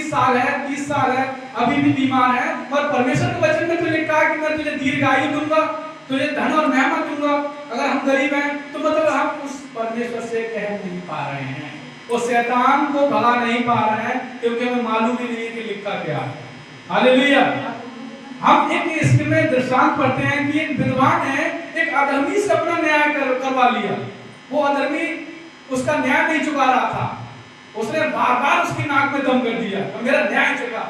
साल है, 30 साल है, अभी भी बीमार है, और परमेश्वर के वचन में तो लिखा है कि मैं तुझे दीर्घायु दूंगा, तुझे धन और नेमत दूंगा। अगर हम गरीब हैं तो मतलब हम उस परमेश्वर से कह नहीं पा रहे हैं, वो शैतान को भगा नहीं पा रहे हैं, क्योंकि हमें मालूम ही नहीं है कि लिखा क्या है। हालेलुया। हम एक इसमें दृष्टांत पढ़ते हैं कि एक विद्वान है, एक अधर्मी से अपना न्याय करवा लिया। वो अधर्मी उसका न्याय नहीं चुका रहा था, उसने बार बार उसकी नाक में दम कर दिया, तो मेरा न्याय चुका,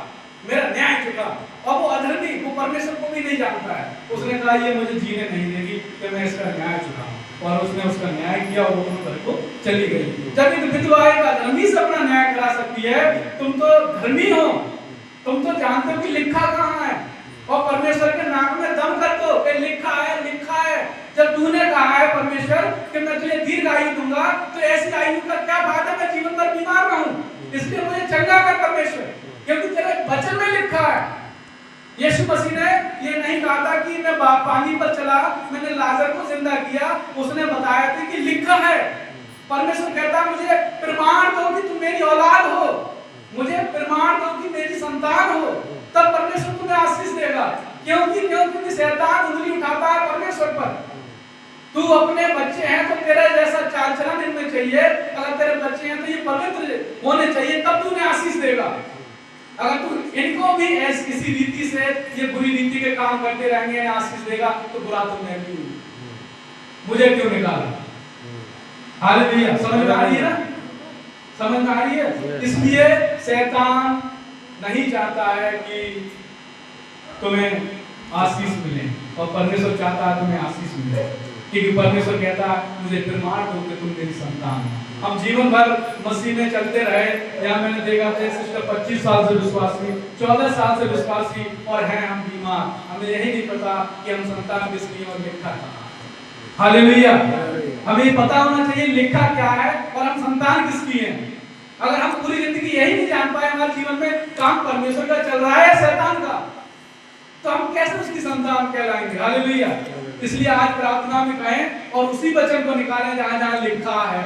मेरा न्याय चुका। और वो अधर्मी, वो परमेश्वर को भी नहीं जानता है, उसने कहा ये मुझे जीने नहीं देगी कि मैं इसका न्याय चुकाऊं, और उसने उसका न्याय किया और वो घर को चली गई। जब एक विधवा एक अधर्मी से अपना न्याय करा सकती है, तुम तो धर्मी हो, तुम तो जानते हो कि लिखा कहाँ है, और परमेश्वर के नाक में दम कर दो कि लिखा है, लिखा है। जब तूने कहा है परमेश्वर कि मैं तुझे दीर्घ आयु दूंगा, तो ऐसी आयु का क्या फायदा, मैं जीवन भर बीमार रहूं। इसलिए मुझे चंगा कर परमेश्वर, क्योंकि तेरे वचन में लिखा है। यीशु मसीह ने ये नहीं कहा था कि मैं पानी पर चला, मैंने लाजर को जिंदा किया, उसने बताया था कि लिखा है। परमेश्वर कहता है मुझे प्रमाण दो कि तुम मेरी औलाद हो, मुझे प्रमाण दो कि मेरी संतान हो, तब परमेश्वर तुम्हें आशीष देगा। क्योंकि शैतान उंगली उठाता है परमेश्वर पर। तू अपने बच्चे हैं तो तेरा जैसा चाल चलन इनमें चाहिए, अगर तेरे बच्चे हैं तो ये पवित्र होने चाहिए, तब तू उन्हें आशीष देगा। अगर तू इनको भी इसी रीति से ये बुरी रीति के काम करते रहेंगे, आशीष देगा, तो बुरा तुमने क्यों, मुझे क्यों निकाला। हालेलुया। समझ में आ रही है ना, समझ में आ रही है। इसलिए शैतान नहीं चाहता है कि तुम्हें आशीष मिले, और परमेश्वर चाहता है तुम्हें आशीष मिले, क्योंकि परमेश्वर कहता है मुझे प्रमाण दो कि तुम मेरी संतान हो। हम जीवन भर मसीह में चलते रहे, यहाँ मैंने देखा था सिस्टर 25 साल से विश्वासी, 14 साल से विश्वासी, और हैं हम बीमार, हमें यही नहीं पता कि हम संतान किसकी और लिखा कहाँ। हालेलुया। हमें पता होना चाहिए लिखा क्या है और हम संतान किसकी हैं। अगर हम पूरी जिंदगी यही नहीं जान पाए हमारे जीवन में काम परमेश्वर का चल रहा है शैतान का, तो हम कैसे उसकी संतान कहलाएंगे। हालेलुया। इसलिए आज प्रार्थना में कहें और उसी वचन को निकालें जहां जहां लिखा है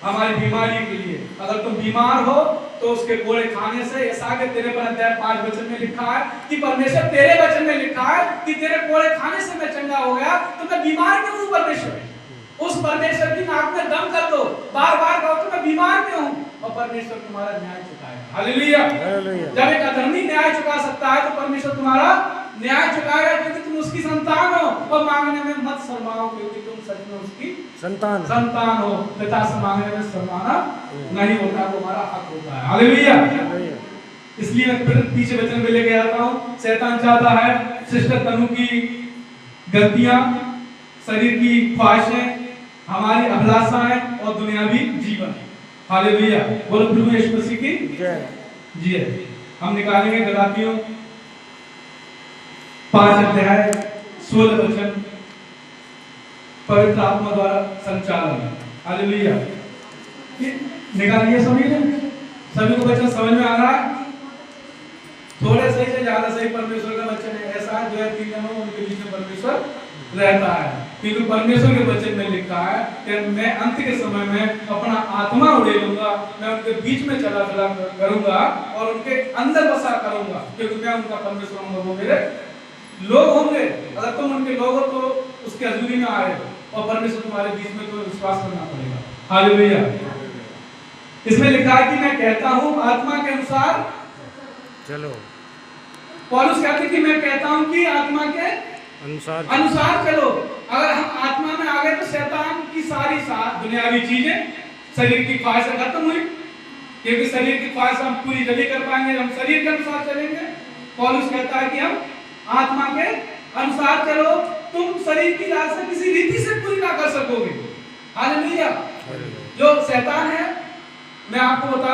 हमारी बीमारी के लिए। अगर तुम बीमार हो तो उसके कोड़े खाने से, ऐसा कि तेरे पर अध्याय 5 वचन में लिखा है कि परमेश्वर तेरे वचन में लिखा है कि तेरे कोड़े खाने से मैं चंगा हो गया, तो मैं बीमार क्यों हूं परमेश्वर। उस परमेश्वर की नाक में दम कर दो, बार बार कहो तो मैं बीमार क्यों हूं, और परमेश्वर तुम्हारा न्याय चुकाएगा। हालेलुया। जब एक अधर्मी न्याय चुका सकता है तो परमेश्वर तुम्हारा न्याय चुकाएगा, क्योंकि तुम उसकी संतान हो। और मांगने में मत शर्माओ, क्योंकि तुम सच में उसकी संतान हो। पिता से मांगने में शर्माना नहीं होता, वो हमारा हक होता है। हालेलुया। इसलिए मैं फिर पीछे वचन में लेके आता हूं। शैतान चाहता है सिस्टर तनु की गलतियां, शरीर की ख्वाहिशें, हमारी अभिलाषाएं और दुनियावी जीवन। हालेलुया। बोलो प्रभु यीशु मसीह की जय। जी हम निकालेंगे गलातियों 5 अध्याय 16 वचन, पवित्र आत्मा द्वारा संचालन। हालेलुया। निकालिए सभी को वचन समझ में आ रहा है। थोड़े सही से ज्यादा सही परमेश्वर का वचन है। ऐसा है 2 या 3 जन हो उनके बीच में परमेश्वर रहता है, क्योंकि परमेश्वर के वचन में लिखा है कि मैं अंत के समय में अपना आत्मा उड़ेलूंगा, मैं उनके बीच में चला फिरा करूंगा और उनके अंदर बसा करूंगा, क्योंकि मैं उनका परमेश्वर हूं, वो मेरे लोग होंगे। अगर तुम उनके लोग हो तो उसके हजूरी में आ रहे हो, और परमेश्वर तुम्हारे बीच में, तो विश्वास करना पड़ेगा। हालेलुया। इसमें लिखा है कि मैं कहता हूं आत्मा के अनुसार चलो। पौलुस कहते कि मैं कहता हूं कि आत्मा के अनुसार चलो। अगर हम आत्मा में आ गए तो शैतान की सारी दुनियावी चीजें, शरीर की ख्वाहिशें खत्म हुई, क्योंकि शरीर की ख्वाहिश हम पूरी जल्दी कर पाएंगे, हम शरीर के अनुसार चलेंगे। पौलुस कहता है कि हम आत्मा के अनुसार चलो, तुम शरीर की लालसा किसी रीति से पूरी ना कर सकोगे। हालेलुया। जो शैतान है, मैं आपको बता